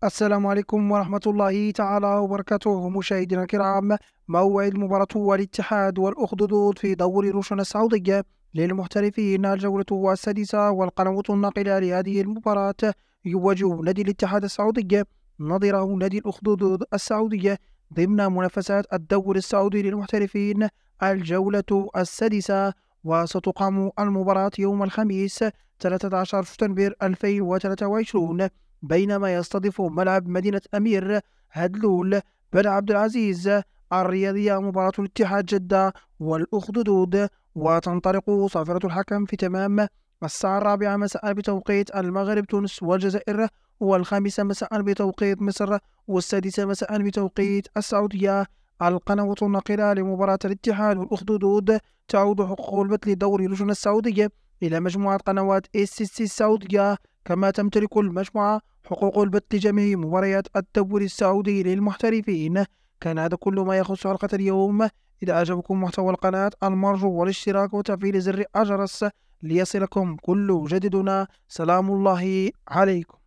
السلام عليكم ورحمة الله تعالى وبركاته مشاهدينا الكرام. موعد مباراة الاتحاد والأخدود في دوري روشن السعودية للمحترفين، الجولة السادسة والقنوات الناقلة لهذه المباراة. يواجه نادي الاتحاد السعودية نظيره نادي الأخدود السعودية ضمن منافسات الدوري السعودي للمحترفين الجولة السادسة، وستقام المباراة يوم الخميس 13 سبتمبر 2023، بينما يستضيف ملعب مدينة أمير هدلول بن عبد العزيز الرياضية مباراة الاتحاد جدة والأخدود. وتنطلق صافرة الحكم في تمام الساعة 4 مساء بتوقيت المغرب تونس والجزائر، والخامسة مساء بتوقيت مصر، والسادسة مساء بتوقيت السعودية. القنوات الناقلة لمباراة الاتحاد والأخدود تعود حقوق البث لدوري لجنة السعودية إلى مجموعة قنوات SCC السعودية، كما تمتلك المجموعة حقوق البث لجميع مباريات الدوري السعودي للمحترفين. كان هذا كل ما يخص حلقة اليوم. إذا أعجبكم محتوى القناة المرجو والاشتراك وتفعيل زر الجرس ليصلكم كل جديدنا. سلام الله عليكم.